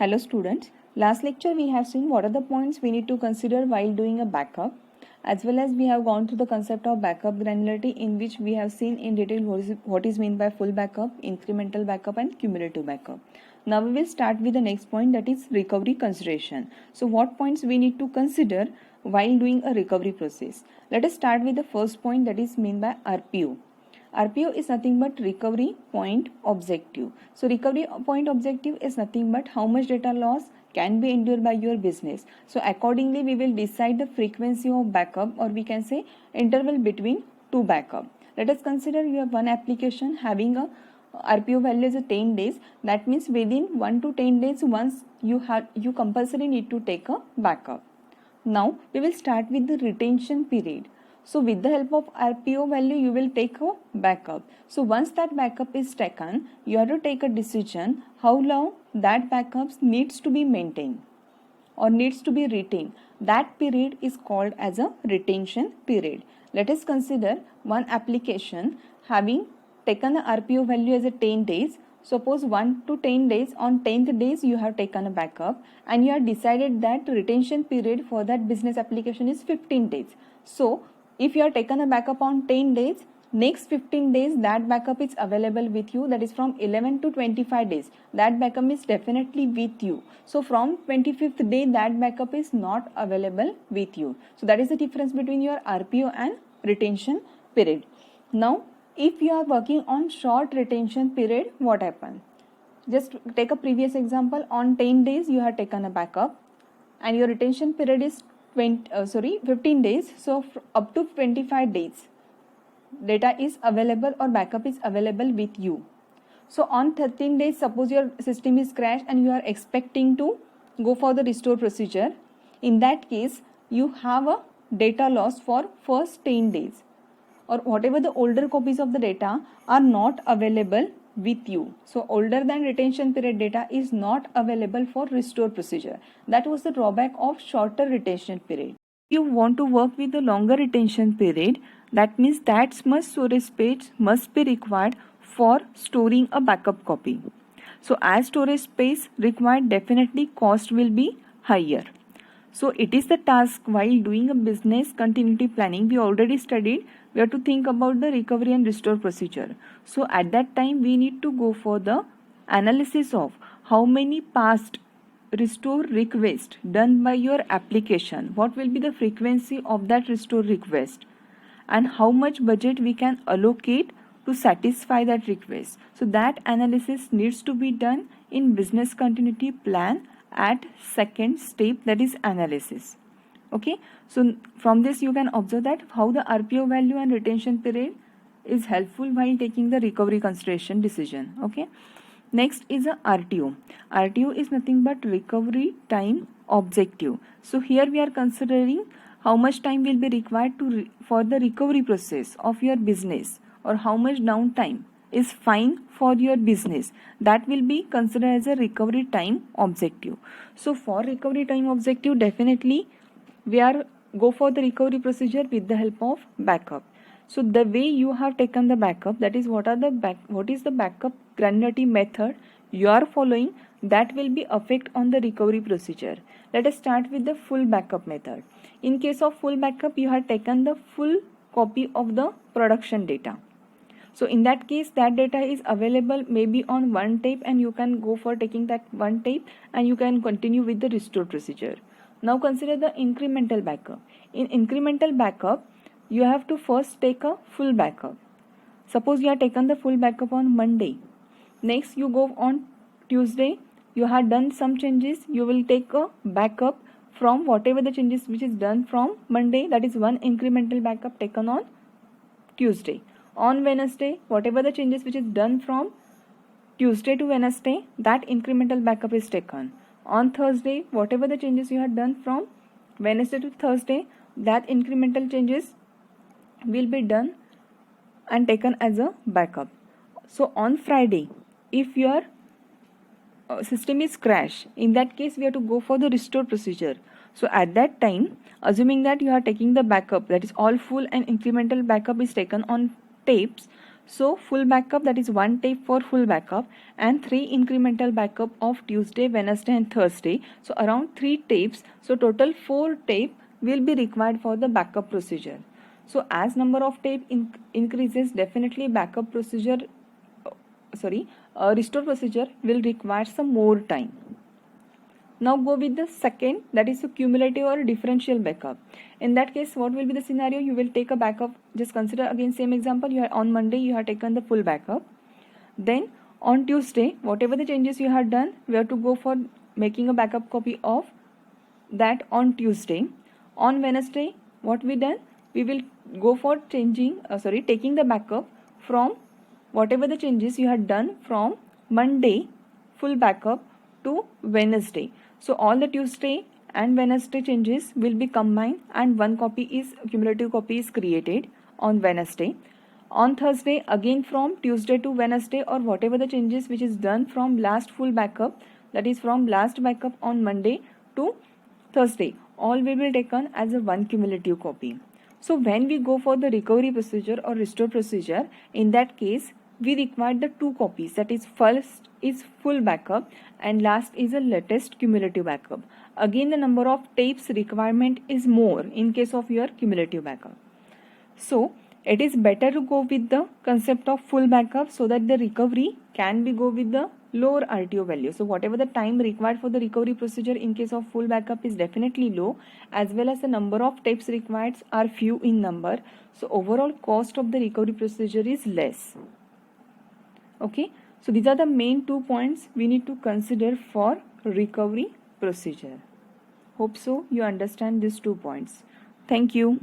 Hello students, last lecture we have seen what are the points we need to consider while doing a backup, as well as we have gone through the concept of backup granularity, in which we have seen in detail what is meant by full backup, incremental backup and cumulative backup. Now we will start with the next point, that is recovery consideration. So what points we need to consider while doing a recovery process? Let us start with the first point, that is meant by RPO. RPO is nothing but recovery point objective. So recovery point objective is nothing but how much data loss can be endured by your business. So accordingly we will decide the frequency of backup, or we can say interval between two backup. Let us consider you have one application having a RPO value is 10 days. That means within 1 to 10 days once you compulsory need to take a backup. Now we will start with the retention period. So with the help of RPO value, you will take a backup. So once that backup is taken, you have to take a decision how long that backup needs to be maintained or needs to be retained. That period is called as a retention period. Let us consider one application having taken the RPO value as a 10 days. Suppose 1 to 10 days, on 10th days you have taken a backup and you have decided that retention period for that business application is 15 days. So if you have taken a backup on 10 days, next 15 days that backup is available with you, that is from 11 to 25 days that backup is definitely with you. So from 25th day that backup is not available with you. So that is the difference between your RPO and retention period. Now if you are working on short retention period, what happens? Just take a previous example. On 10 days you have taken a backup and your retention period is 15 days. So up to 25 days data is available or backup is available with you. So on 13 days, suppose your system is crashed and you are expecting to go for the restore procedure. In that case, you have a data loss for first 10 days, or whatever the older copies of the data are not available with you. So older than retention period data is not available for restore procedure. That was the drawback of shorter retention period. If you want to work with the longer retention period, that means that much storage space must be required for storing a backup copy. So as storage space required, definitely cost will be higher. So it is the task while doing a business continuity planning. We already studied, we have to think about the recovery and restore procedure. So at that time we need to go for the analysis of how many past restore request done by your application, what will be the frequency of that restore request, and how much budget we can allocate to satisfy that request. So that analysis needs to be done in business continuity plan at second step, that is analysis. Okay, so from this you can observe that how the RPO value and retention period is helpful while taking the recovery consideration decision. Okay, next is a RTO. RTO is nothing but recovery time objective. So here we are considering how much time will be required for the recovery process of your business, or how much downtime is fine for your business. That will be considered as a recovery time objective. So for recovery time objective, definitely we are go for the recovery procedure with the help of backup. So the way you have taken the backup, that is what is the backup granularity method you are following, that will be affect on the recovery procedure. Let us start with the full backup method. In case of full backup, you have taken the full copy of the production data. So in that case, that data is available maybe on one tape, and you can go for taking that one tape and you can continue with the restore procedure. Now consider the incremental backup. In incremental backup, you have to first take a full backup. Suppose you have taken the full backup on Monday. Next you go on Tuesday, you have done some changes, you will take a backup from whatever the changes which is done from Monday, that is one incremental backup taken on Tuesday. On Wednesday, whatever the changes which is done from Tuesday to Wednesday, that incremental backup is taken. On Thursday, whatever the changes you have done from Wednesday to Thursday, that incremental changes will be done and taken as a backup. So on Friday, if your system is crashed, in that case we have to go for the restore procedure. So at that time, assuming that you are taking the backup, that is all full and incremental backup is taken on tapes, So full backup, that is one tape for full backup, and 3 incremental backup of Tuesday, Wednesday and Thursday. So around 3 tapes. So total 4 tape will be required for the backup procedure. So as number of tape increases, definitely backup procedure, restore procedure will require some more time. Now go with the second, that is a cumulative or differential backup. In that case, what will be the scenario? You will take a backup. Just consider again same example. You are on Monday, you have taken the full backup. Then on Tuesday, whatever the changes you have done, we have to go for making a backup copy of that on Tuesday. On Wednesday, what we done? We will go for taking the backup from whatever the changes you had done from Monday full backup to Wednesday. So all the Tuesday and Wednesday changes will be combined and one cumulative copy is created on Wednesday. On Thursday, again from Tuesday to Wednesday, or whatever the changes which is done from last full backup, that is from last backup on Monday to Thursday, all will be taken as a one cumulative copy. So when we go for the recovery procedure or restore procedure, in that case we require the 2 copies, that is first is full backup and last is a latest cumulative backup. Again the number of tapes requirement is more in case of your cumulative backup. So it is better to go with the concept of full backup so that the recovery can be go with the lower RTO value. So whatever the time required for the recovery procedure in case of full backup is definitely low, as well as the number of tapes required are few in number. So overall cost of the recovery procedure is less. Okay, so these are the main 2 points we need to consider for recovery procedure. Hope so you understand these 2 points. Thank you.